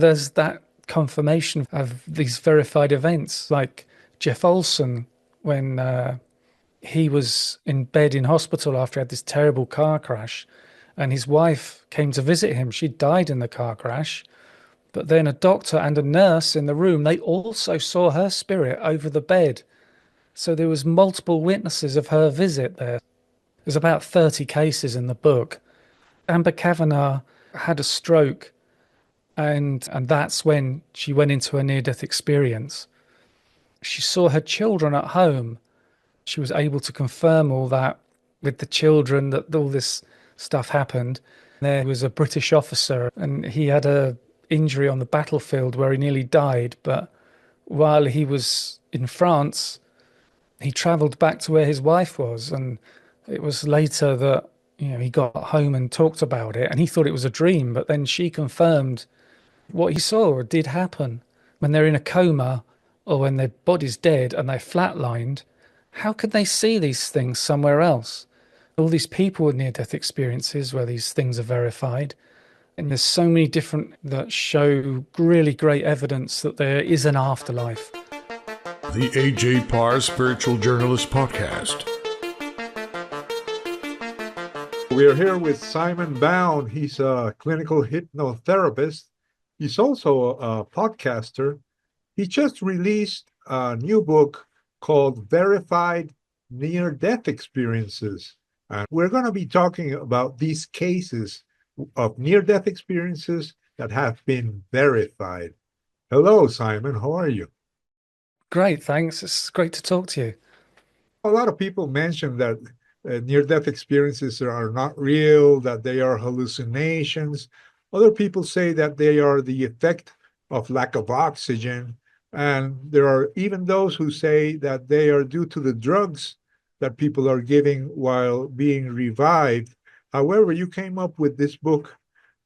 there's that confirmation of these verified events, like Jeff Olson, when he was in bed in hospital after he had this terrible car crash, and his wife came to visit him. She died in the car crash, but then a doctor and a nurse in the room, they also saw her spirit over the bed. So there was multiple witnesses of her visit there. There's about 30 cases in the book. Amber Kavanagh had a stroke, and that's when she went into a near-death experience. She saw her children at home. She was able to confirm all that with the children, that all this stuff happened. There was a British officer, and he had a injury on the battlefield where he nearly died. But while he was in France, he travelled back to where his wife was, and it was later that he got home and talked about it, and he thought it was a dream. But then she confirmed what he saw did happen. When they're in a coma or when their body's dead and they're flatlined, how could they see these things somewhere else? All these people with near-death experiences where these things are verified. And there's so many different that show really great evidence that there is an afterlife. The A.J. Parr Spiritual Journalist Podcast. We are here with Simon Bown. He's a clinical hypnotherapist. He's also a podcaster. He just released a new book called Verified Near-Death Experiences. And we're going to be talking about these cases of near-death experiences that have been verified. Hello, Simon. How are you? Great, thanks. It's great to talk to you. A lot of people mention that near-death experiences are not real, that they are hallucinations. Other people say that they are the effect of lack of oxygen. And there are even those who say that they are due to the drugs that people are giving while being revived. However, you came up with this book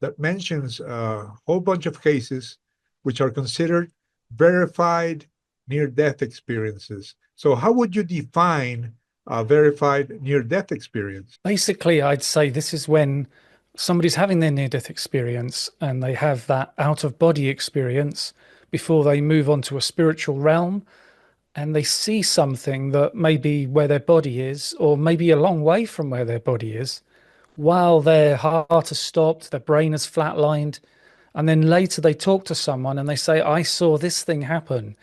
that mentions a whole bunch of cases which are considered verified near-death experiences. So how would you define a verified near-death experience? Basically, I'd say this is when somebody's having their near-death experience and they have that out-of-body experience before they move on to a spiritual realm, and they see something that may be where their body is, or maybe a long way from where their body is, while their heart has stopped, their brain has flatlined, and then later they talk to someone and they say, I saw this thing happen.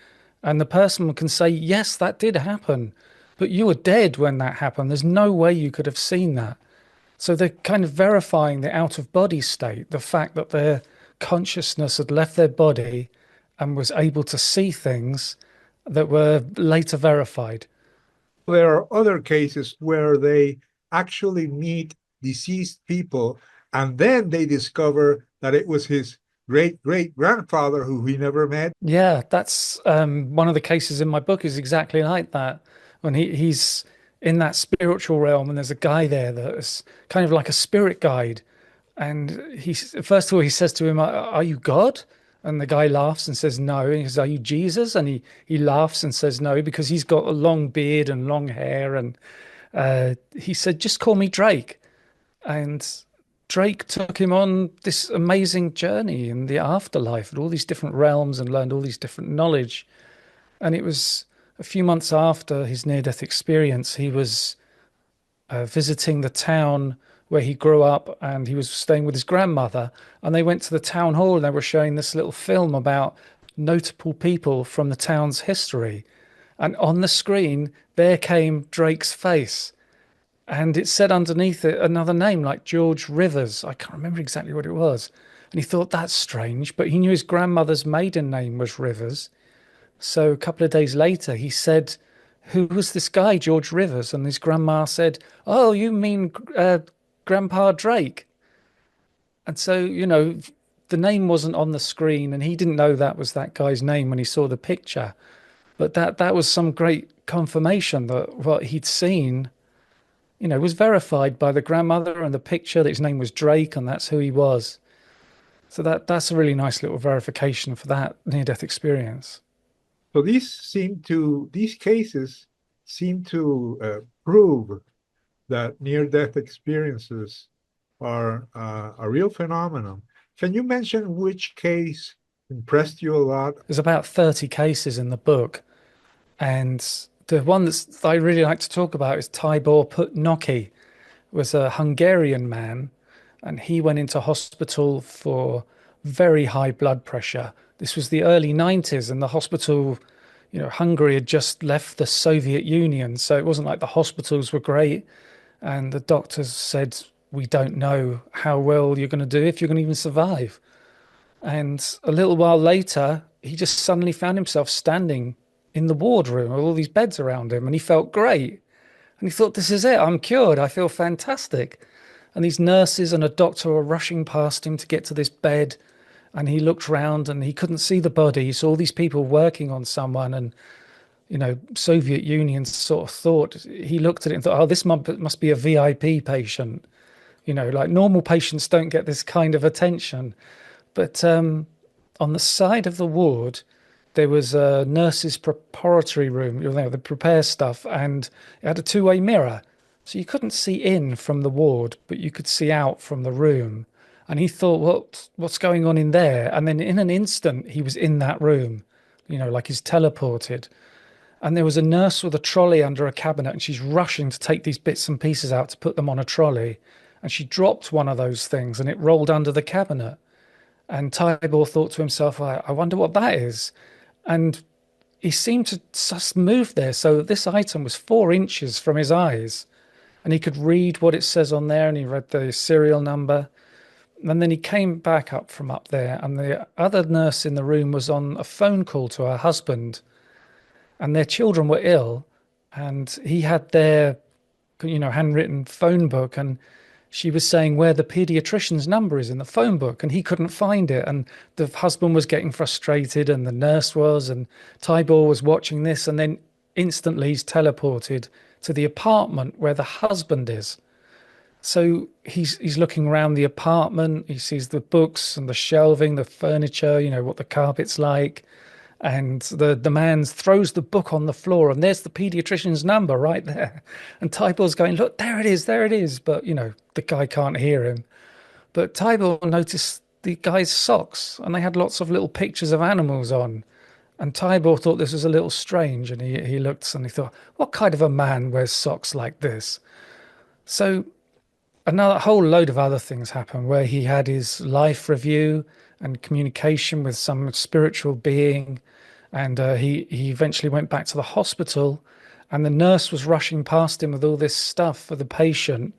And the person can say, yes, that did happen, but you were dead when that happened. There's no way you could have seen that. So they're kind of verifying the out-of-body state, the fact that their consciousness had left their body and was able to see things that were later verified. There are other cases where they actually meet deceased people, and then they discover that it was his great-great-grandfather who he never met. Yeah, that's one of the cases in my book is exactly like that. When he's in that spiritual realm and there's a guy there that is kind of like a spirit guide. And first of all, he says to him, are you God? And the guy laughs and says, no. And he says, are you Jesus? And he laughs and says, no, because he's got a long beard and long hair. And he said, just call me Drake. And Drake took him on this amazing journey in the afterlife and all these different realms and learned all these different knowledge. And it was a few months after his near-death experience, he was visiting the town where he grew up, and he was staying with his grandmother, and they went to the town hall and they were showing this little film about notable people from the town's history. And on the screen, there came Drake's face. And it said underneath it another name, like George Rivers. I can't remember exactly what it was. And he thought, that's strange. But he knew his grandmother's maiden name was Rivers. So a couple of days later, he said, who was this guy, George Rivers? And his grandma said, oh, you mean Grandpa Drake? And so, the name wasn't on the screen, and he didn't know that was that guy's name when he saw the picture. But that was some great confirmation that what he'd seen, was verified by the grandmother and the picture that his name was Drake, and that's who he was. So that's a really nice little verification for that near-death experience. So these cases seem to prove that near-death experiences are a real phenomenon. Can you mention which case impressed you a lot? There's about 30 cases in the book, and the one that I really like to talk about is Tibor Putnoki, was a Hungarian man, and he went into hospital for very high blood pressure. This was the early 90s, and the hospital, Hungary had just left the Soviet Union, so it wasn't like the hospitals were great. And the doctors said, "We don't know how well you're going to do, if you're going to even survive." And a little while later, he just suddenly found himself standing in the wardroom with all these beds around him, and he felt great. And he thought, "This is it. I'm cured. I feel fantastic." And these nurses and a doctor were rushing past him to get to this bed. And he looked round and he couldn't see the body. He saw all these people working on someone. And, Soviet Union sort of thought, he looked at it and thought, "Oh, this must be a VIP patient." Like normal patients don't get this kind of attention. But on the side of the ward, there was a nurse's preparatory room, they prepare stuff, and it had a two-way mirror. So you couldn't see in from the ward, but you could see out from the room. And he thought, what's going on in there? And then in an instant, he was in that room, like he's teleported. And there was a nurse with a trolley under a cabinet, and she's rushing to take these bits and pieces out to put them on a trolley. And she dropped one of those things, and it rolled under the cabinet. And Tibor thought to himself, I wonder what that is. And he seemed to just move there so that this item was 4 inches from his eyes. And he could read what it says on there, and he read the serial number. And then he came back up from up there, and the other nurse in the room was on a phone call to her husband, and their children were ill. And he had their, handwritten phone book, and she was saying where the pediatrician's number is in the phone book, and he couldn't find it. And the husband was getting frustrated, and the nurse was, and Tibor was watching this, and then instantly he's teleported to the apartment where the husband is. So he's looking around the apartment. He sees the books and the shelving, the furniture, what the carpet's like. And the man throws the book on the floor, and there's the pediatrician's number right there. And Tibor's going, "Look, there it is, there it is." But, the guy can't hear him. But Tibor noticed the guy's socks, and they had lots of little pictures of animals on. And Tibor thought this was a little strange, and he looked and he thought, what kind of a man wears socks like this? So another whole load of other things happened where he had his life review and communication with some spiritual being. And he eventually went back to the hospital, and the nurse was rushing past him with all this stuff for the patient.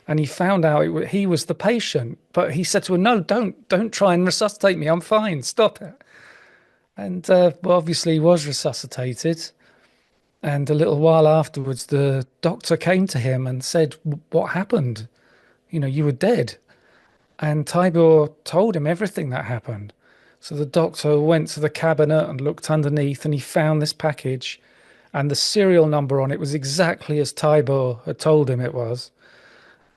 And he found out he was the patient, but he said to her, "No, don't try and resuscitate me. I'm fine. Stop it." And well, obviously he was resuscitated. And a little while afterwards, the doctor came to him and said, "What happened? You were dead." And Tibor told him everything that happened. So the doctor went to the cabinet and looked underneath, and he found this package, and the serial number on it was exactly as Tibor had told him it was.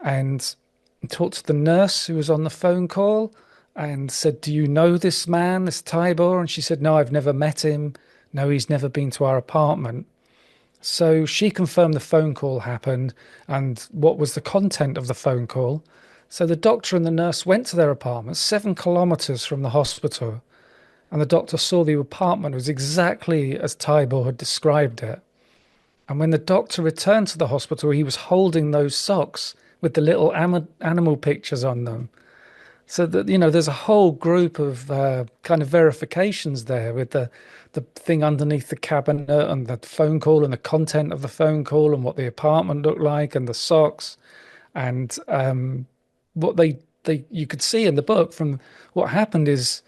And he talked to the nurse who was on the phone call and said, "Do you know this man, this Tibor?" And she said, "No, I've never met him. No, he's never been to our apartment." So she confirmed the phone call happened and what was the content of the phone call. So the doctor and the nurse went to their apartment 7 kilometers from the hospital, and the doctor saw the apartment was exactly as Tibor had described it. And when the doctor returned to the hospital, he was holding those socks with the little animal pictures on them. So that, there's a whole group of kind of verifications there with the thing underneath the cabinet and the phone call and the content of the phone call and what the apartment looked like and the socks. And what they you could see in the book from what happened is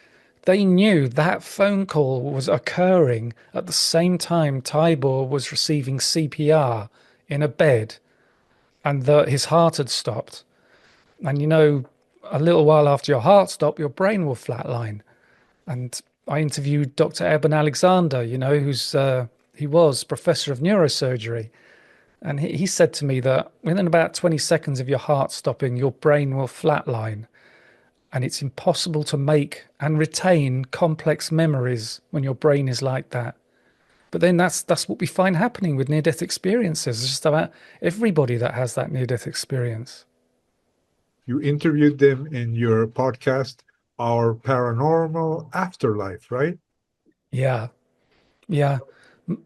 they knew that phone call was occurring at the same time Tibor was receiving CPR in a bed, and that his heart had stopped. And a little while after your heart stopped, your brain will flatline. And I interviewed Dr. Eben Alexander, he was professor of neurosurgery. And he said to me that within about 20 seconds of your heart stopping, your brain will flatline. And it's impossible to make and retain complex memories when your brain is like that. But then that's what we find happening with near-death experiences. It's just about everybody that has that near-death experience. You interviewed them in your podcast, our paranormal afterlife, right? Yeah, yeah.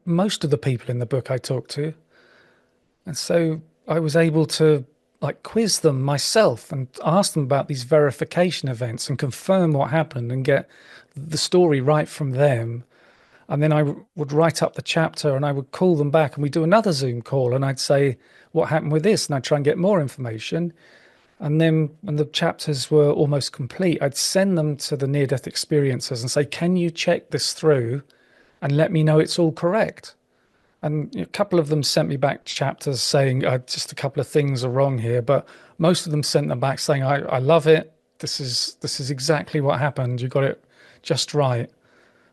Most of the people in the book I talked to. And so I was able to like quiz them myself and ask them about these verification events and confirm what happened and get the story right from them. And then would write up the chapter and I would call them back and we'd do another Zoom call and I'd say, what happened with this? And I'd try and get more information. And then when the chapters were almost complete, I'd send them to the near death experiencers and say, can you check this through and let me know it's all correct? And a couple of them sent me back chapters saying just a couple of things are wrong here, but most of them sent them back saying, I love it. This is exactly what happened. You got it just right.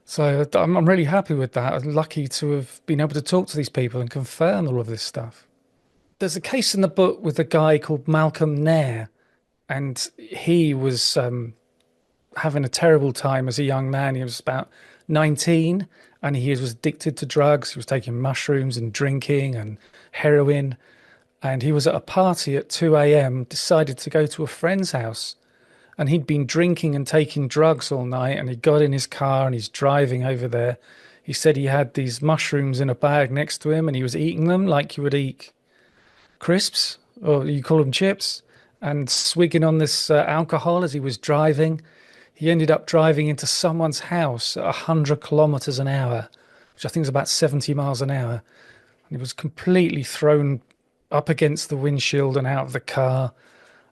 So I'm really happy with that. I'm lucky to have been able to talk to these people and confirm all of this stuff. There's a case in the book with a guy called Malcolm Nair, and he was having a terrible time as a young man. He was about 19 and he was addicted to drugs. He was taking mushrooms and drinking and heroin. And he was at a party at 2 a.m., decided to go to a friend's house. And he'd been drinking and taking drugs all night. And he got in his car and he's driving over there. He said he had these mushrooms in a bag next to him and he was eating them like you would eat crisps, or you call them chips, and swigging on this alcohol as he was driving. He ended up driving into someone's house at 100 kilometers an hour, which I think is about 70 miles an hour. And he was completely thrown up against the windshield and out of the car.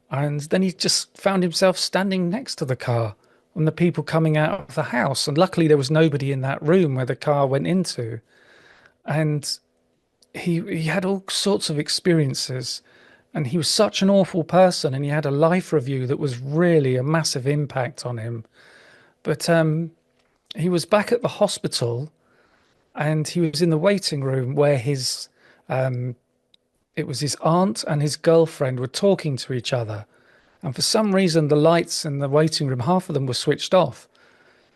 And then he just found himself standing next to the car and the people coming out of the house. And luckily, there was nobody in that room where the car went into. And he had all sorts of experiences. And he was such an awful person. And he had a life review that was really a massive impact on him. But he was back at the hospital and he was in the waiting room where it was his aunt and his girlfriend were talking to each other. And for some reason, the lights in the waiting room, half of them were switched off.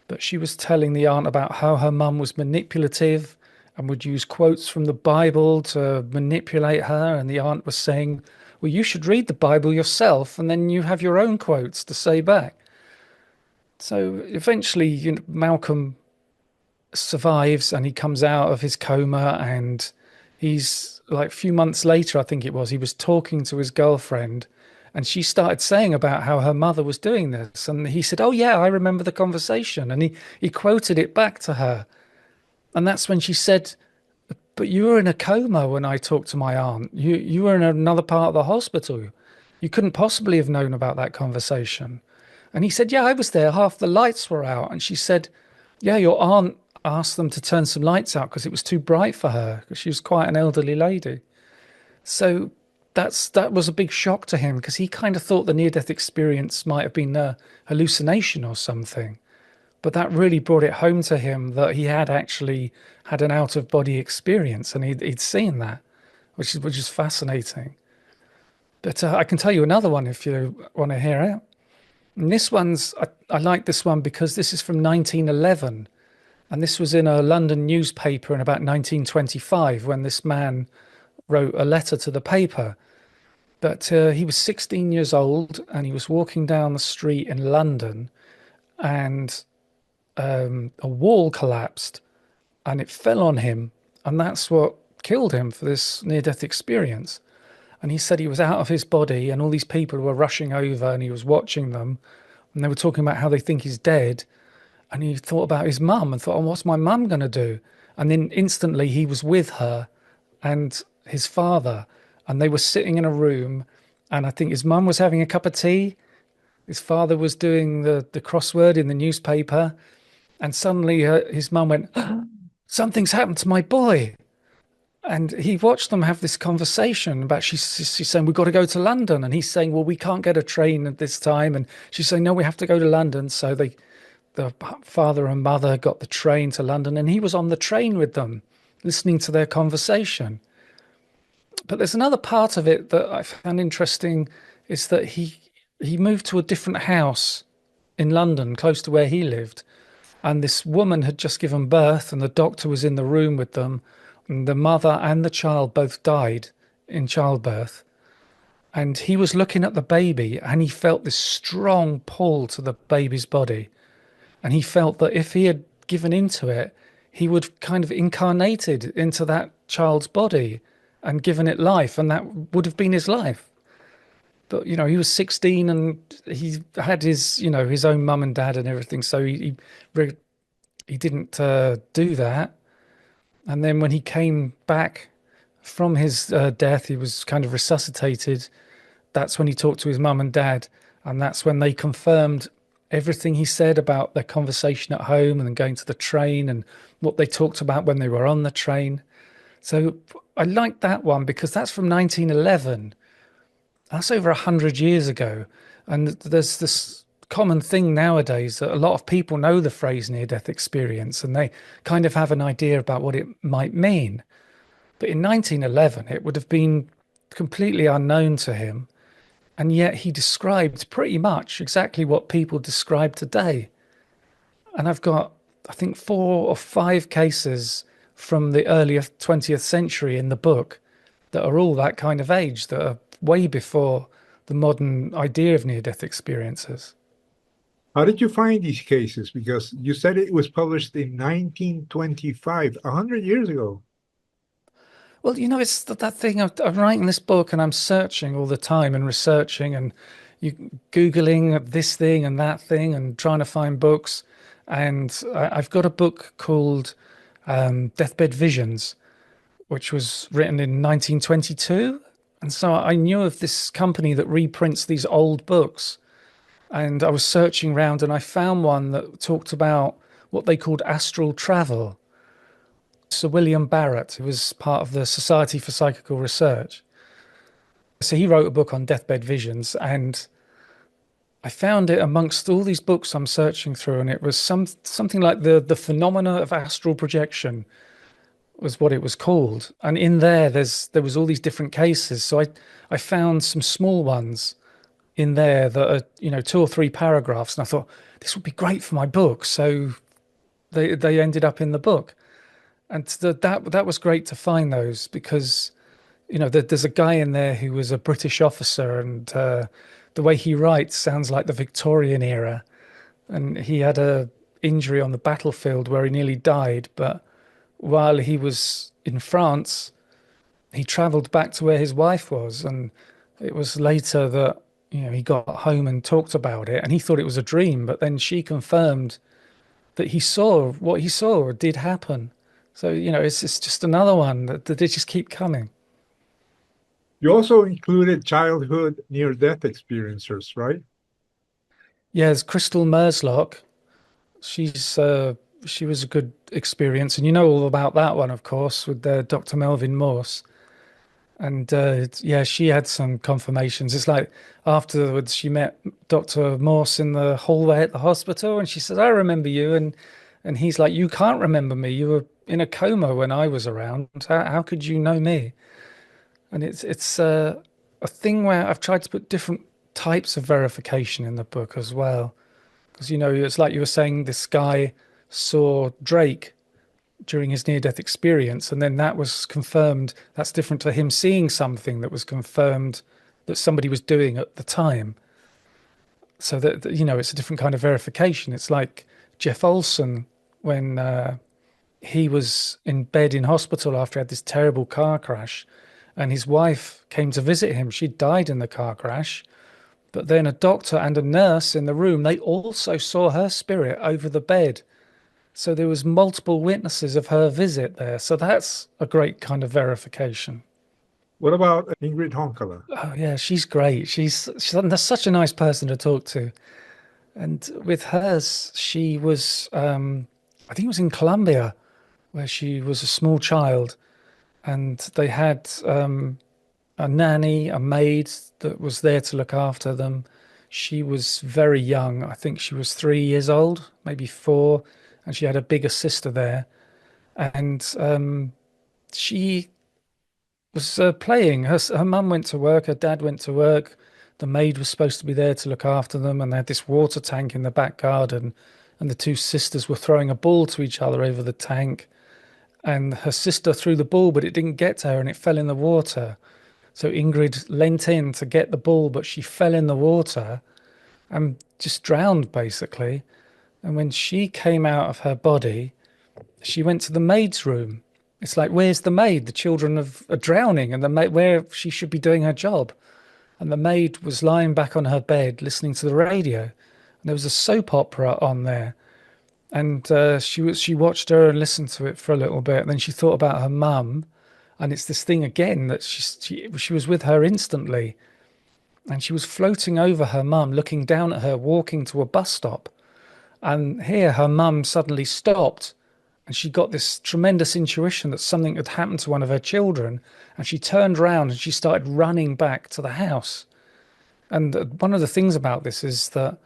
But she was telling the aunt about how her mum was manipulative and would use quotes from the Bible to manipulate her. And the aunt was saying, well, you should read the Bible yourself and then you have your own quotes to say back. So eventually, Malcolm survives and he comes out of his coma, and he's like a few months later, I think it was, he was talking to his girlfriend and she started saying about how her mother was doing this. And he said, oh, yeah, I remember the conversation. And he quoted it back to her. And that's when she said, but you were in a coma when I talked to my aunt. You were in another part of the hospital. You couldn't possibly have known about that conversation. And he said, yeah, I was there. Half the lights were out. And she said, yeah, your aunt asked them to turn some lights out because it was too bright for her, because she was quite an elderly lady. So that was a big shock to him, because he kind of thought the near-death experience might have been a hallucination or something. But that really brought it home to him that he had actually had an out-of-body experience, and he'd seen that, which is fascinating. But I can tell you another one if you want to hear it. And this I like this one because this is from 1911. And this was in a London newspaper in about 1925 when this man wrote a letter to the paper. But he was 16 years old and he was walking down the street in London, and a wall collapsed and it fell on him. And that's what killed him for this near-death experience. And he said he was out of his body and all these people were rushing over and he was watching them. And they were talking about how they think he's dead. And he thought about his mum and thought, oh, what's my mum going to do? And then instantly he was with her and his father. And they were sitting in a room. And I think his mum was having a cup of tea. His father was doing the crossword in the newspaper. And suddenly his mum went, something's happened to my boy. And he watched them have this conversation about, she's saying, we've got to go to London. And he's saying, well, we can't get a train at this time. And she's saying, no, we have to go to London. So the father and mother got the train to London, and he was on the train with them, listening to their conversation. But there's another part of it that I found interesting, is that he moved to a different house in London, close to where he lived. And this woman had just given birth, and the doctor was in the room with them. And the mother and the child both died in childbirth. And he was looking at the baby and he felt this strong pull to the baby's body. And he felt that if he had given into it, he would kind of incarnated into that child's body and given it life, and that would have been his life. But he was 16 and he had his his own mum and dad and everything, so he didn't do that. And then when he came back from his death, he was kind of resuscitated. That's when he talked to his mum and dad, and that's when they confirmed everything he said about their conversation at home and then going to the train and what they talked about when they were on the train. So I like that one because that's from 1911. That's over 100 years ago. And there's this common thing nowadays that a lot of people know the phrase near death experience and they kind of have an idea about what it might mean. But in 1911, it would have been completely unknown to him. And yet he described pretty much exactly what people describe today. And I've got, I think, 4 or 5 cases from the earlier 20th century in the book that are all that kind of age, that are way before the modern idea of near-death experiences. How did you find these cases? Because you said it was published in 1925, 100 years ago. Well, it's that thing. I'm writing this book and I'm searching all the time and researching and Googling this thing and that thing and trying to find books. And I've got a book called Deathbed Visions, which was written in 1922. And so I knew of this company that reprints these old books. And I was searching around and I found one that talked about what they called astral travel. Sir William Barrett, who was part of the Society for Psychical Research. So he wrote a book on deathbed visions, and I found it amongst all these books I'm searching through, and it was something like the phenomena of astral projection was what it was called. And in there was all these different cases. So I found some small ones in there that are 2 or 3 paragraphs, and I thought this would be great for my book. So they ended up in the book. And that was great to find those because, there's a guy in there who was a British officer, and the way he writes sounds like the Victorian era. And he had a injury on the battlefield where he nearly died. But while he was in France, he travelled back to where his wife was. And it was later that, he got home and talked about it. And he thought it was a dream. But then she confirmed that he saw what he saw did happen. So, it's just another one that they just keep coming. You also included childhood near-death experiencers, right? Yeah, there's Crystal Merslock. She was a good experience. And you know all about that one, of course, with Dr. Melvin Morse. And yeah, she had some confirmations. It's like afterwards she met Dr. Morse in the hallway at the hospital and she says, I remember you. And he's like, you can't remember me. You were in a coma when I was around. How could you know me? And it's a thing where I've tried to put different types of verification in the book as well. Because, it's like you were saying, this guy saw Drake during his near-death experience, and then that was confirmed. That's different to him seeing something that was confirmed that somebody was doing at the time. So that, it's a different kind of verification. It's like Jeff Olson when he was in bed in hospital after he had this terrible car crash, and his wife came to visit him. She died in the car crash, but then a doctor and a nurse in the room, they also saw her spirit over the bed. So there was multiple witnesses of her visit there. So that's a great kind of verification. What about Ingrid Honkala? Oh yeah, she's great. She's such a nice person to talk to. And with hers, she was, I think it was in Colombia, where she was a small child, and they had a nanny, a maid that was there to look after them. She was very young. I think she was 3 years old, maybe 4, and she had a bigger sister there. And she was playing. Her mum went to work, her dad went to work. The maid was supposed to be there to look after them, and they had this water tank in the back garden, and the 2 sisters were throwing a ball to each other over the tank. And her sister threw the ball, but it didn't get to her, and it fell in the water. So Ingrid leant in to get the ball, but she fell in the water and just drowned basically. And when she came out of her body, she went to the maid's room. It's like, where's the maid? The children are drowning, and the maid, where she should be doing her job. And the maid was lying back on her bed listening to the radio. And there was a soap opera on there. And she watched her and listened to it for a little bit. And then she thought about her mum. And it's this thing again that she was with her instantly. And she was floating over her mum, looking down at her, walking to a bus stop. And here her mum suddenly stopped, and she got this tremendous intuition that something had happened to one of her children. And she turned around and she started running back to the house. And one of the things about this is that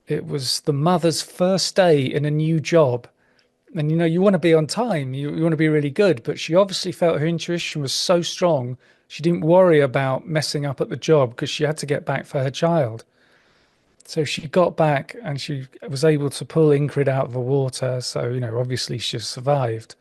it was the mother's first day in a new job. And you want to be on time, you want to be really good. But she obviously felt her intuition was so strong, she didn't worry about messing up at the job because she had to get back for her child. So she got back and she was able to pull Ingrid out of the water. So, obviously she survived.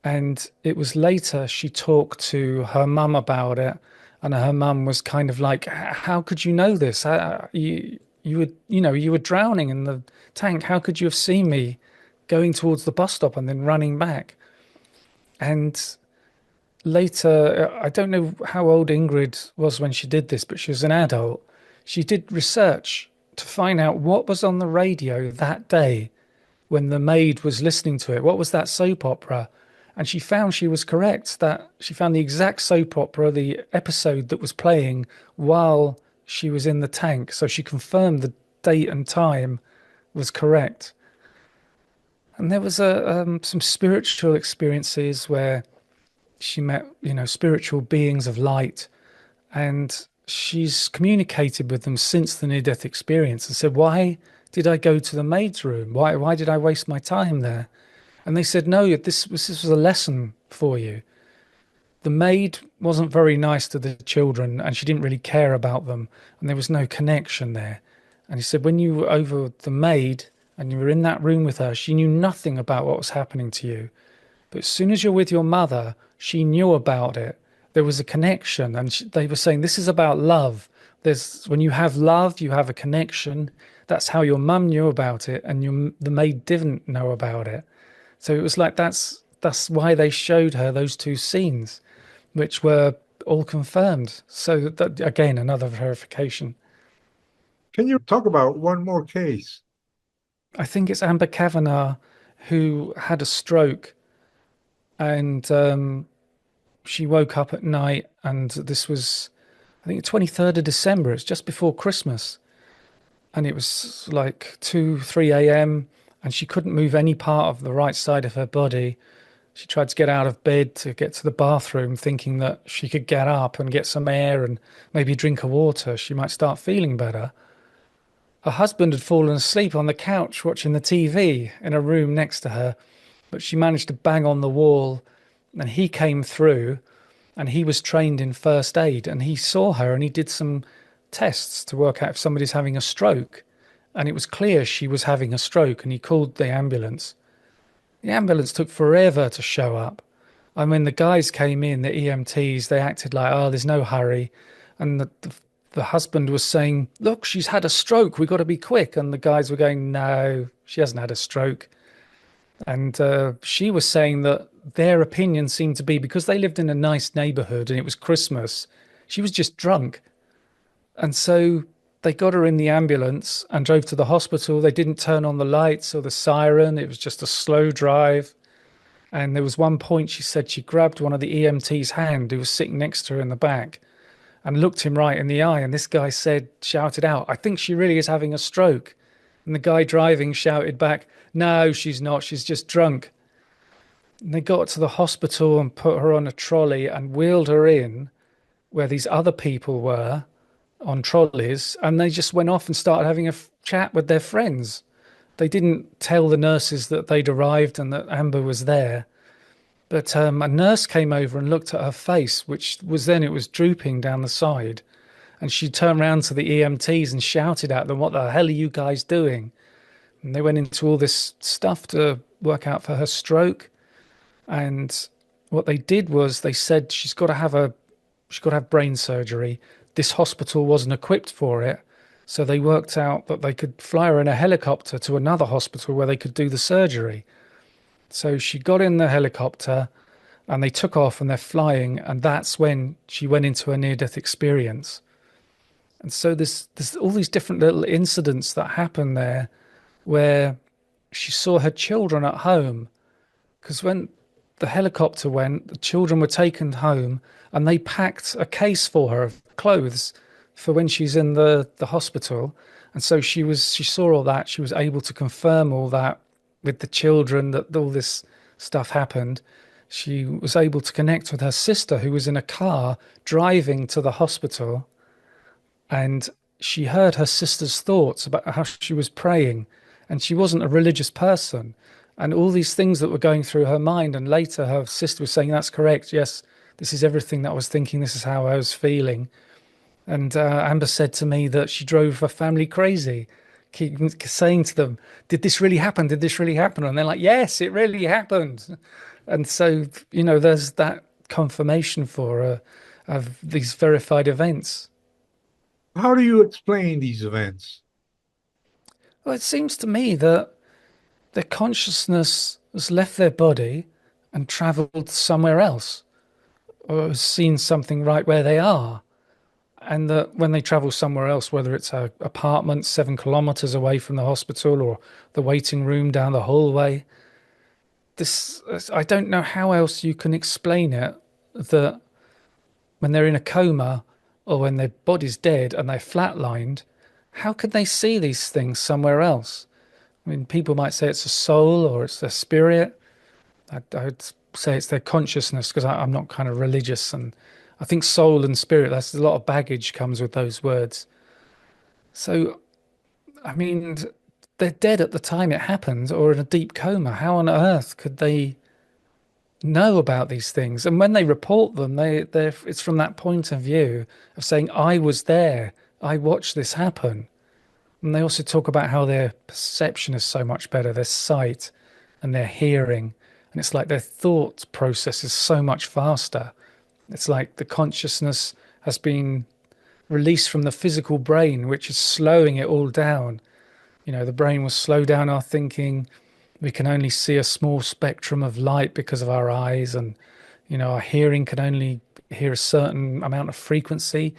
And it was later she talked to her mum about it. And her mum was kind of like, how could you know this? You were drowning in the tank. How could you have seen me going towards the bus stop and then running back? And later, I don't know how old Ingrid was when she did this, but she was an adult. She did research to find out what was on the radio that day when the maid was listening to it. What was that soap opera? And she found she was correct, that she found the exact soap opera, the episode that was playing while she was in the tank. So she confirmed the date and time was correct. And there was some spiritual experiences where she met, spiritual beings of light, and she's communicated with them since the near-death experience and said, why did I go to the maid's room? Why did I waste my time there? And they said, no, this was a lesson for you. The maid wasn't very nice to the children and she didn't really care about them, and there was no connection there. And he said, when you were over the maid and you were in that room with her, she knew nothing about what was happening to you. But as soon as you're with your mother, she knew about it. There was a connection, and they were saying this is about love. When you have love, you have a connection. That's how your mum knew about it, and the maid didn't know about it. So it was like that's why they showed her those two scenes, which were all confirmed. So that, again, another verification. Can you talk about one more case? I think it's Amber Kavanagh, who had a stroke, and she woke up at night, and this was, I think, 23rd of December. It's just before Christmas. And it was like 2, 3 a.m. and she couldn't move any part of the right side of her body. She tried to get out of bed to get to the bathroom, thinking that she could get up and get some air and maybe drink a water. She might start feeling better. Her husband had fallen asleep on the couch watching the TV in a room next to her, but she managed to bang on the wall, and he came through, and he was trained in first aid, and he saw her and he did some tests to work out if somebody's having a stroke, and it was clear she was having a stroke, and he called the ambulance. The ambulance took forever to show up. And when the guys came in, the EMTs, they acted like, oh, there's no hurry. And the husband was saying, look, she's had a stroke, we've got to be quick. And the guys were going, no, she hasn't had a stroke. And she was saying that their opinion seemed to be, because they lived in a nice neighborhood and it was Christmas, she was just drunk. And so they got her in the ambulance and drove to the hospital. They didn't turn on the lights or the siren. It was just a slow drive. And there was one point she said she grabbed one of the EMT's hand who was sitting next to her in the back and looked him right in the eye. And this guy shouted out, I think she really is having a stroke. And the guy driving shouted back, no, she's not. She's just drunk. And they got to the hospital and put her on a trolley and wheeled her in where these other people were on trolleys. And they just went off and started having a chat with their friends. They didn't tell the nurses that they'd arrived and that Amber was there. But a nurse came over and looked at her face, which was then, it was drooping down the side. And she turned around to the EMTs and shouted at them, what the hell are you guys doing? And they went into all this stuff to work out for her stroke. And what they did was they said she's got to have a she got to have brain surgery. This hospital wasn't equipped for it. So they worked out that they could fly her in a helicopter to another hospital where they could do the surgery. So she got in the helicopter and they took off and they're flying. And that's when she went into a near death experience. And so there's all these different little incidents that happen there where she saw her children at home. Because when the helicopter went, the children were taken home and they packed a case for her of clothes for when she's in the hospital. And so she saw all that. She was able to confirm all that with the children, that all this stuff happened. She was able to connect with her sister who was in a car driving to the hospital, and she heard her sister's thoughts about how she was praying, and she wasn't a religious person, and all these things that were going through her mind. And later her sister was saying, that's correct, yes, this is everything that I was thinking, this is how I was feeling. And Amber said to me that she drove her family crazy, keep saying to them, did this really happen, did this really happen? And they're like, yes, it really happened. And so, there's that confirmation for her of these verified events. How do you explain these events? Well, it seems to me that their consciousness has left their body and traveled somewhere else, or has seen something right where they are. And that when they travel somewhere else, whether it's a apartment 7 kilometers away from the hospital or the waiting room down the hallway, this, I don't know how else you can explain it, that when they're in a coma or when their body's dead and they're flatlined, how can they see these things somewhere else? I mean, people might say it's a soul or it's their spirit. I'd say it's their consciousness, because I'm not kind of religious, and I think soul and spirit, that's a lot of baggage comes with those words. So, I mean, they're dead at the time it happened or in a deep coma. How on earth could they know about these things? And when they report them, it's from that point of view of saying, I was there, I watched this happen. And they also talk about how their perception is so much better, their sight and their hearing. And it's like their thought process is so much faster. It's like the consciousness has been released from the physical brain, which is slowing it all down. The brain will slow down our thinking. We can only see a small spectrum of light because of our eyes, and our hearing can only hear a certain amount of frequency.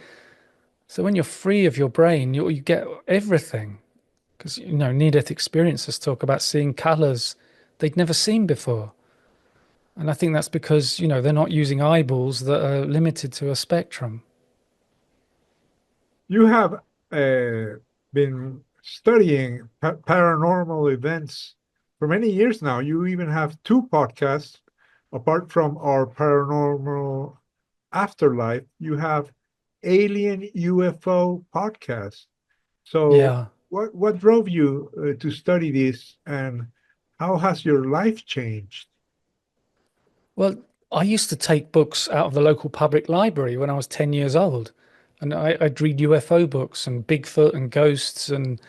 So when you're free of your brain, you get everything. Because near-death experiences talk about seeing colors they'd never seen before. And I think that's because, they're not using eyeballs that are limited to a spectrum. You have been studying paranormal events for many years now. You even have two podcasts. Apart from our paranormal afterlife, you have alien UFO podcast. So Yeah. what drove you to study this, and how has your life changed? Well, I used to take books out of the local public library when I was 10 years old. And I'd read UFO books and Bigfoot and ghosts and,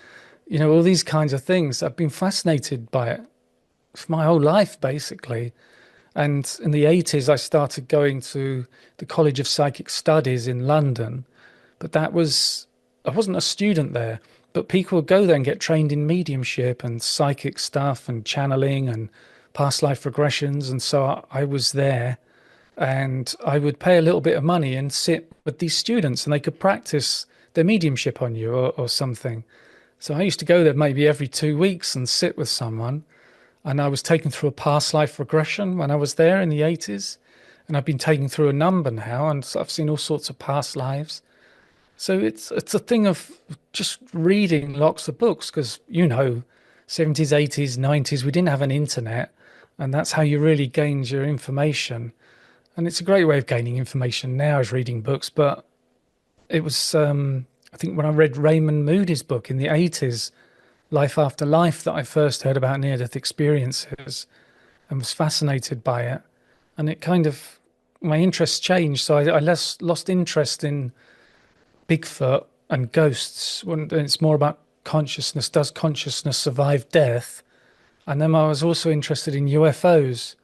all these kinds of things. I've been fascinated by it for my whole life, basically. And in the 80s, I started going to the College of Psychic Studies in London. But I wasn't a student there, but people would go there and get trained in mediumship and psychic stuff and channeling and past life regressions. And so I was there, and I would pay a little bit of money and sit with these students, and they could practice their mediumship on you or something. So I used to go there maybe every 2 weeks and sit with someone. And I was taken through a past life regression when I was there in the 80s. And I've been taken through a number now, and so I've seen all sorts of past lives. So it's a thing of just reading lots of books, because 70s, 80s, 90s, we didn't have an internet, and that's how you really gained your information. And it's a great way of gaining information now, is reading books. But it was, I think, when I read Raymond Moody's book in the 80s, Life After Life, that I first heard about near-death experiences and was fascinated by it. And it kind of, my interests changed. So I lost interest in Bigfoot and ghosts when it's more about consciousness. Does consciousness survive death? And then I was also interested in UFOs,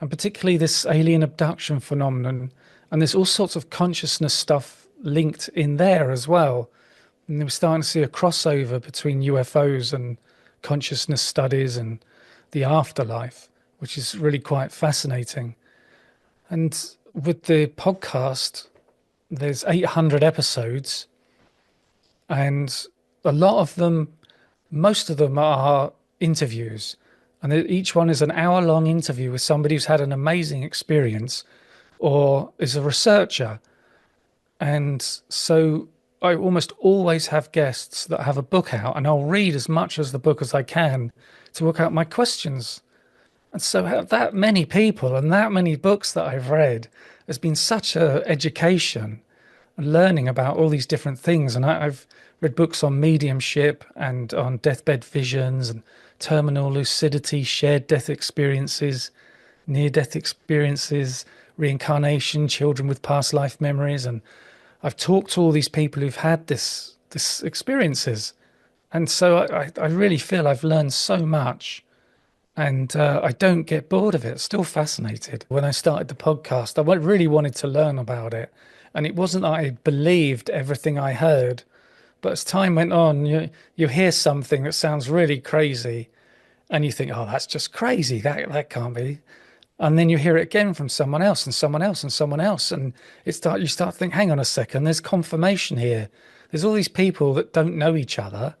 and particularly this alien abduction phenomenon And there's all sorts of consciousness stuff linked in there as well. And we're starting to see a crossover between UFOs and consciousness studies and the afterlife, which is really quite fascinating. And with the podcast, there's 800 episodes, and a lot of them, most of them are interviews. And each one is an hour-long interview with somebody who's had an amazing experience or is a researcher. And so I almost always have guests that have a book out, and I'll read as much as the book as I can to work out my questions. And so that many people and that many books that I've read has been such a education and learning about all these different things. And I've read books on mediumship and on deathbed visions and terminal lucidity, shared death experiences, near-death experiences, reincarnation, children with past life memories. And I've talked to all these people who've had this experiences. And so I really feel I've learned so much. And I don't get bored of it. Still fascinated. When I started the podcast, I really wanted to learn about it. And it wasn't that I believed everything I heard, but as time went on, you hear something that sounds really crazy, and you think, "Oh, that's just crazy. That can't be." And then you hear it again from someone else, and someone else, and someone else, and you start to think, "Hang on a second. There's confirmation here. There's all these people that don't know each other.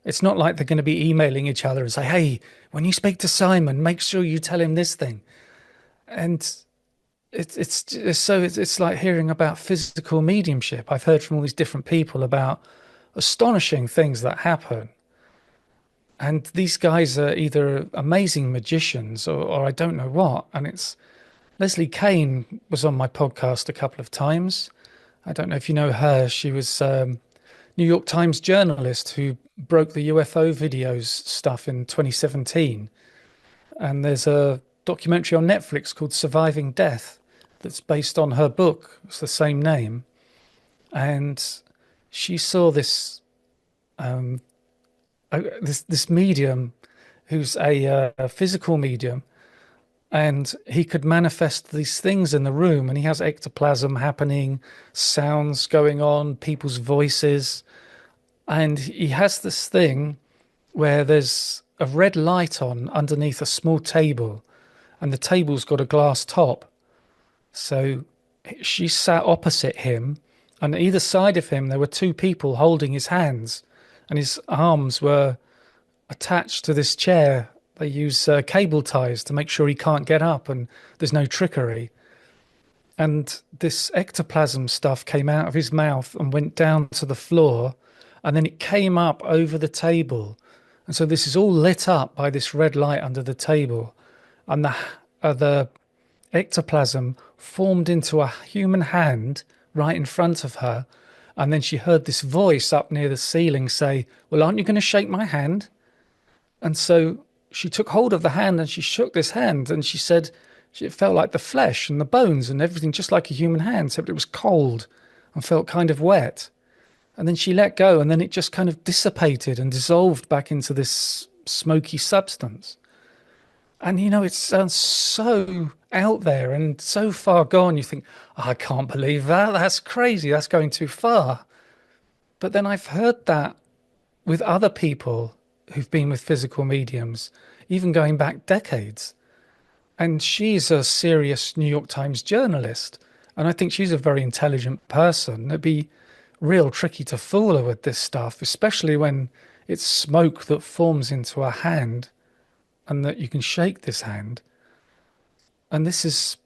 It's not like they're going to be emailing each other and say, 'Hey, when you speak to Simon, make sure you tell him this thing.'" And it's like hearing about physical mediumship. I've heard from all these different people about astonishing things that happen. And these guys are either amazing magicians or I don't know what. And it's Leslie Kane was on my podcast a couple of times. I don't know if you know her. She was New York Times journalist who broke the UFO videos stuff in 2017. And there's a documentary on Netflix called Surviving Death that's based on her book. It's the same name. And she saw this medium who's a physical medium, and he could manifest these things in the room, and he has ectoplasm happening, sounds going on, people's voices. And he has this thing where there's a red light on underneath a small table, and the table's got a glass top. So she sat opposite him, and either side of him, there were two people holding his hands, and his arms were attached to this chair. They use cable ties to make sure he can't get up and there's no trickery. And this ectoplasm stuff came out of his mouth and went down to the floor, and then it came up over the table. And so this is all lit up by this red light under the table. And the ectoplasm formed into a human hand right in front of her. And then she heard this voice up near the ceiling say, "Well, aren't you going to shake my hand?" And so she took hold of the hand and she shook this hand, and she said it felt like the flesh and the bones and everything, just like a human hand, except it was cold and felt kind of wet. And then she let go, and then it just kind of dissipated and dissolved back into this smoky substance. And, it sounds so out there and so far gone. You think, "Oh, I can't believe that. That's crazy. That's going too far." But then I've heard that with other people who've been with physical mediums, even going back decades. And she's a serious New York Times journalist. And I think she's a very intelligent person. It'd be real tricky to fool her with this stuff, especially when it's smoke that forms into a hand and that you can shake this hand. And this is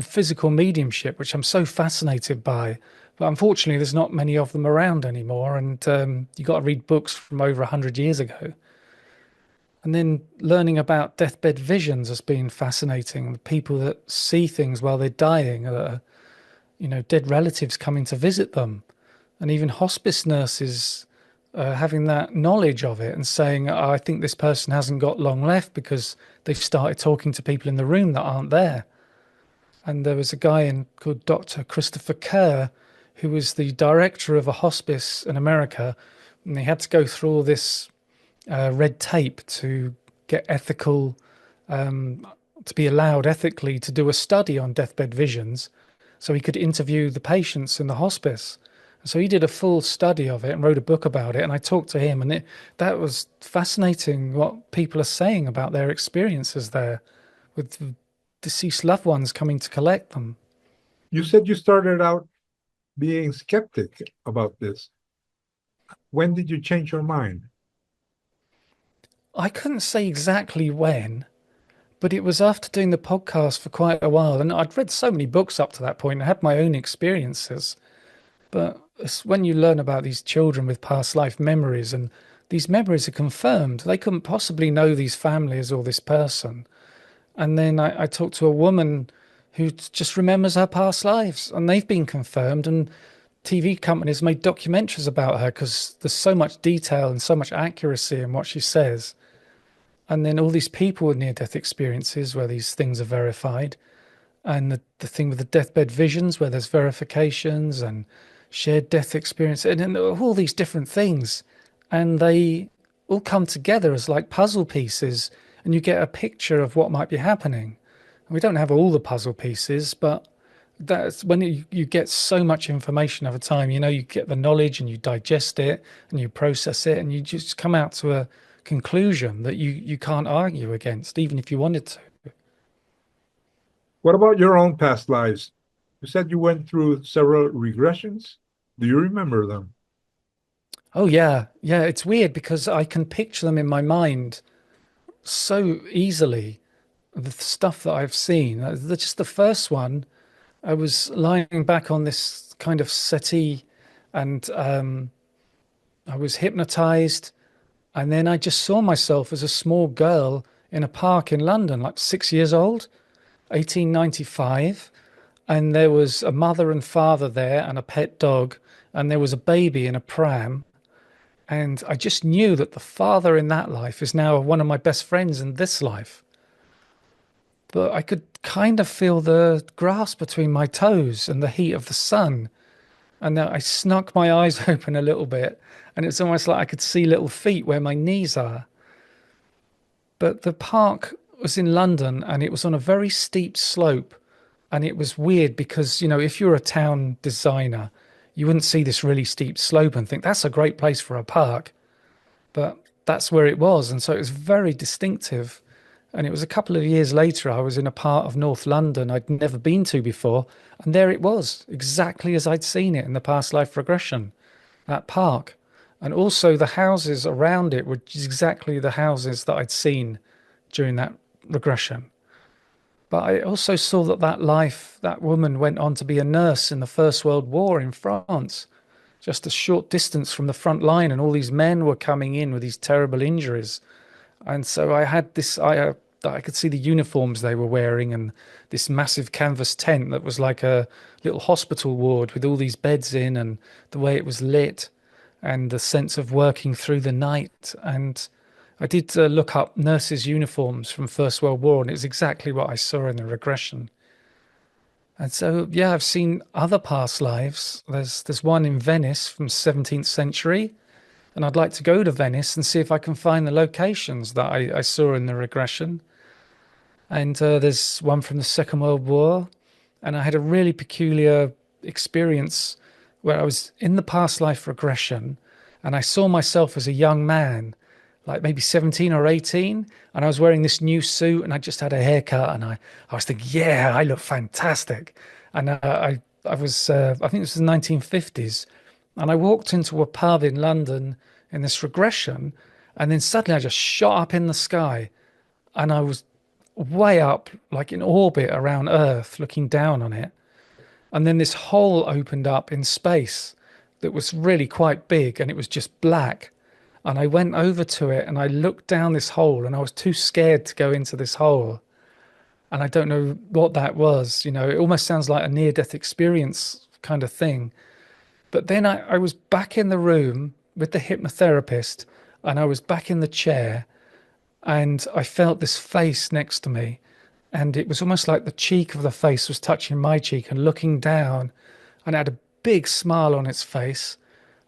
physical mediumship, which I'm so fascinated by. But unfortunately, there's not many of them around anymore. And you got to read books from over 100 years ago. And then learning about deathbed visions has been fascinating. The people that see things while they're dying, dead relatives coming to visit them. And even hospice nurses having that knowledge of it and saying, "Oh, I think this person hasn't got long left because they've started talking to people in the room that aren't there." And there was a guy called Dr. Christopher Kerr, who was the director of a hospice in America, and he had to go through all this red tape to get to be allowed ethically to do a study on deathbed visions. so he could interview the patients in the hospice. So he did a full study of it and wrote a book about it. And I talked to him, and that was fascinating what people are saying about their experiences there with the deceased loved ones coming to collect them. You said you started out being skeptic about this. When did you change your mind? I couldn't say exactly when, but it was after doing the podcast for quite a while. And I'd read so many books up to that point. I had my own experiences. But it's when you learn about these children with past life memories, and these memories are confirmed, they couldn't possibly know these families or this person. And then I talked to a woman who just remembers her past lives, and they've been confirmed. And TV companies made documentaries about her because there's so much detail and so much accuracy in what she says. And then all these people with near death experiences where these things are verified, and the thing with the deathbed visions where there's verifications and shared death experience and all these different things, and they all come together as like puzzle pieces, and you get a picture of what might be happening. And we don't have all the puzzle pieces, but that's when you get so much information over time. You get the knowledge and you digest it and you process it, and you just come out to a conclusion that you can't argue against, even if you wanted to. What about your own past lives? You said you went through several regressions. Do you remember them? Oh yeah, yeah. It's weird because I can picture them in my mind so easily. The stuff that I've seen. Just the first one, I was lying back on this kind of settee, and I was hypnotized, and then I just saw myself as a small girl in a park in London, like 6 years old, 1895, and there was a mother and father there and a pet dog, and there was a baby in a pram. And I just knew that the father in that life is now one of my best friends in this life. But I could kind of feel the grass between my toes and the heat of the sun. And then I snuck my eyes open a little bit, and it's almost like I could see little feet where my knees are. But the park was in London, and it was on a very steep slope. And it was weird because, if you're a town designer, you wouldn't see this really steep slope and think that's a great place for a park. But that's where it was. And so it was very distinctive. And it was a couple of years later, I was in a part of North London I'd never been to before. And there it was, exactly as I'd seen it in the past life regression, that park. And also the houses around it were exactly the houses that I'd seen during that regression. But I also saw that woman went on to be a nurse in the First World War in France, just a short distance from the front line, and all these men were coming in with these terrible injuries. And so I had this, I could see the uniforms they were wearing, and this massive canvas tent that was like a little hospital ward with all these beds in, and the way it was lit, and the sense of working through the night. And I did look up nurses' uniforms from First World War, and it's exactly what I saw in the regression. And so, yeah, I've seen other past lives. There's one in Venice from 17th century, and I'd like to go to Venice and see if I can find the locations that I saw in the regression. And there's one from the Second World War, and I had a really peculiar experience where I was in the past life regression, and I saw myself as a young man, like maybe 17 or 18, and I was wearing this new suit, and I just had a haircut, and I was thinking, yeah, I look fantastic. And I was I think this was the 1950s, and I walked into a pub in London in this regression, and then suddenly I just shot up in the sky, and I was way up, like in orbit around Earth, looking down on it. And then this hole opened up in space that was really quite big, and it was just black. And I went over to it and I looked down this hole, and I was too scared to go into this hole. And I don't know what that was. It almost sounds like a near-death experience kind of thing. But then I was back in the room with the hypnotherapist, and I was back in the chair, and I felt this face next to me. And it was almost like the cheek of the face was touching my cheek and looking down, and it had a big smile on its face.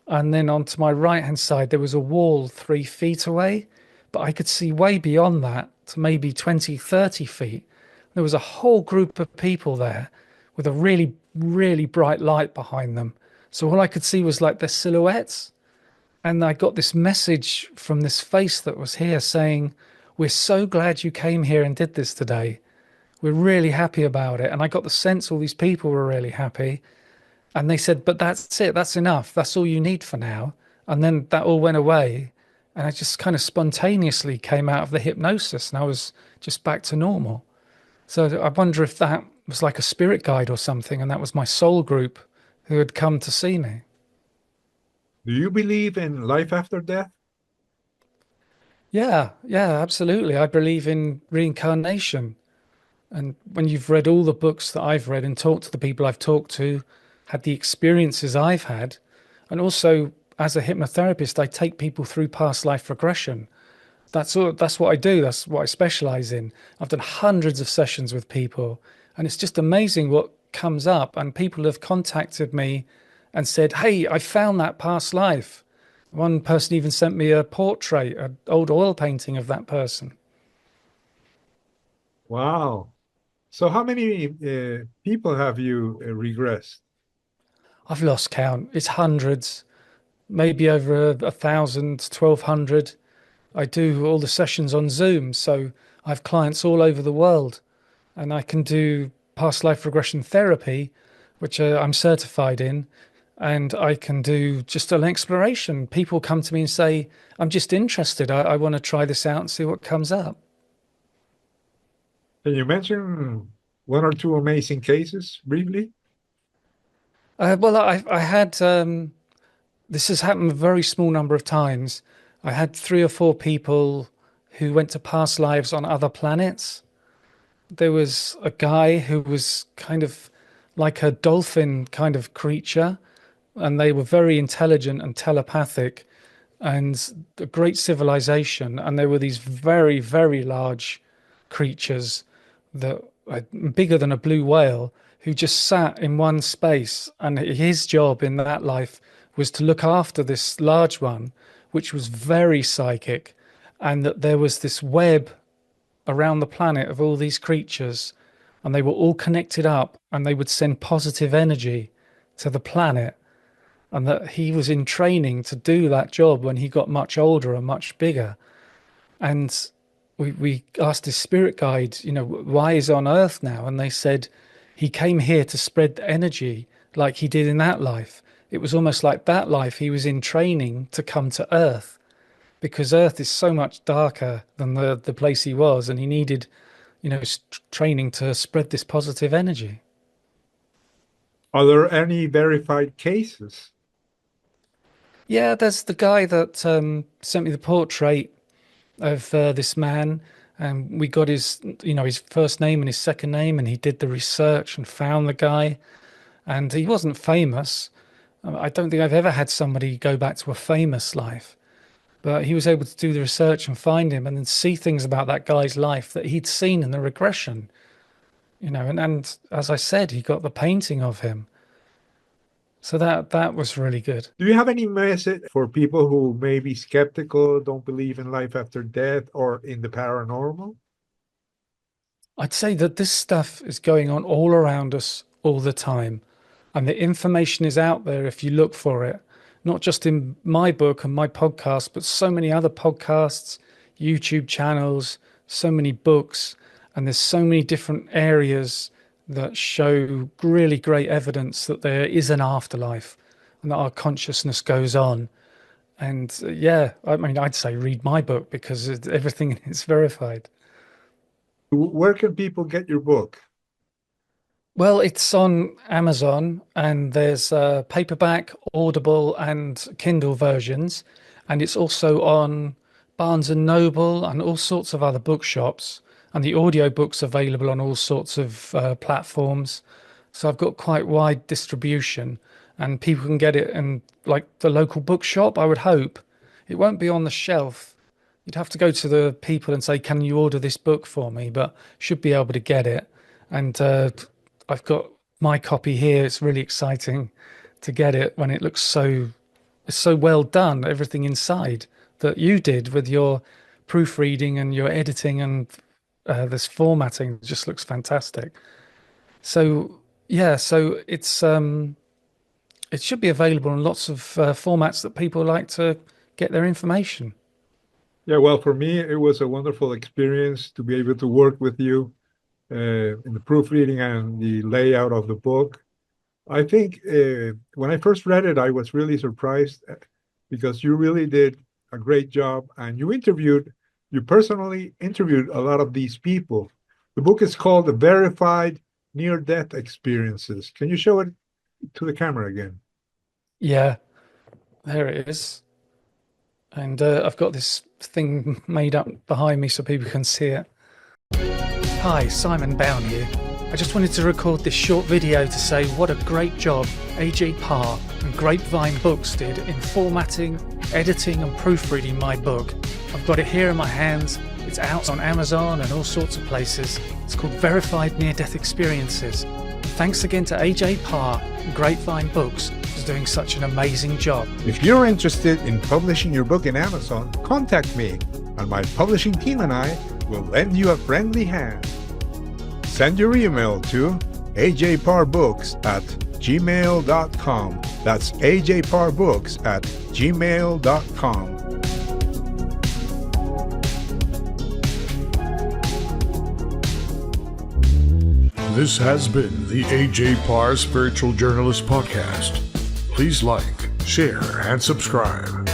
And then onto my right hand side, there was a wall 3 feet away, but I could see way beyond that to maybe 20, 30 feet. There was a whole group of people there with a really, really bright light behind them. So all I could see was like their silhouettes. And I got this message from this face that was here saying, "We're so glad you came here and did this today. We're really happy about it." And I got the sense all these people were really happy. And they said, "But that's it. That's enough. That's all you need for now." And then that all went away. And I just kind of spontaneously came out of the hypnosis and I was just back to normal. So I wonder if that was like a spirit guide or something. And that was my soul group who had come to see me. Do you believe in life after death? Yeah, yeah, absolutely. I believe in reincarnation. And when you've read all the books that I've read and talked to the people I've talked to, had the experiences I've had, and also as a hypnotherapist, I take people through past life regression. That's what I do. That's what I specialize in. I've done hundreds of sessions with people, and it's just amazing what comes up. And people have contacted me and said, "Hey, I found that past life." One person even sent me a portrait, an old oil painting of that person. Wow. So how many people have you regressed? I've lost count. It's hundreds, maybe over 1,000, 1,200. I do all the sessions on Zoom, so I have clients all over the world, and I can do past life regression therapy, which I'm certified in, and I can do just an exploration. People come to me and say, "I'm just interested. I want to try this out and see what comes up." Can you mention one or two amazing cases briefly? Well, I had this has happened a very small number of times. I had three or four people who went to past lives on other planets. There was a guy who was kind of like a dolphin kind of creature, and they were very intelligent and telepathic and a great civilization. And there were these very, very large creatures that are bigger than a blue whale who just sat in one space. And his job in that life was to look after this large one, which was very psychic. And that there was this web around the planet of all these creatures, and they were all connected up, and they would send positive energy to the planet. And that he was in training to do that job when he got much older and much bigger. And we asked his spirit guide, why is he on Earth now? And they said he came here to spread the energy like he did in that life. It was almost like that life he was in training to come to Earth, because Earth is so much darker than the place he was, and he needed, training to spread this positive energy. Are there any verified cases? Yeah, there's the guy that sent me the portrait of this man, and we got his first name and his second name, and he did the research and found the guy, and he wasn't famous. I don't think I've ever had somebody go back to a famous life, but he was able to do the research and find him and then see things about that guy's life that he'd seen in the regression, and as I said, he got the painting of him. So that was really good. Do you have any message for people who may be skeptical, don't believe in life after death or in the paranormal? I'd say that this stuff is going on all around us all the time, and the information is out there if you look for it, not just in my book and my podcast, but so many other podcasts, YouTube channels, so many books, and there's so many different areas that show really great evidence that there is an afterlife and that our consciousness goes on. And yeah, I mean, I'd say read my book because everything is verified. Where can people get your book? Well, it's on Amazon, and there's paperback, Audible, and Kindle versions. And it's also on Barnes and Noble and all sorts of other bookshops. And the audiobook's available on all sorts of platforms. So I've got quite wide distribution, and people can get it in like the local bookshop, I would hope. It won't be on the shelf. You'd have to go to the people and say, "Can you order this book for me?" But should be able to get it. And I've got my copy here. It's really exciting to get it when it's so well done, everything inside that you did with your proofreading and your editing and this formatting just looks fantastic. So Yeah, so it should be available in lots of formats that people like to get their information. Yeah, well, for me, it was a wonderful experience to be able to work with you in the proofreading and the layout of the book. I think when I first read it, I was really surprised because you really did a great job and you personally interviewed a lot of these people. The book is called The Verified Near-Death Experiences. Can you show it to the camera again? Yeah, there it is. And I've got this thing made up behind me so people can see it. Hi, Simon Bown here. I just wanted to record this short video to say what a great job AJ Parr and Grapevine Books did in formatting, editing and proofreading my book. I've got it here in my hands. It's out on Amazon and all sorts of places. It's called Verified Near-Death Experiences. Thanks again to AJ Parr and Grapevine Books for doing such an amazing job. If you're interested in publishing your book in Amazon, contact me, and my publishing team and I will lend you a friendly hand. Send your email to ajparbooks@gmail.com. That's ajparbooks@gmail.com. This has been the AJ Parr Spiritual Journalist Podcast. Please like, share, and subscribe.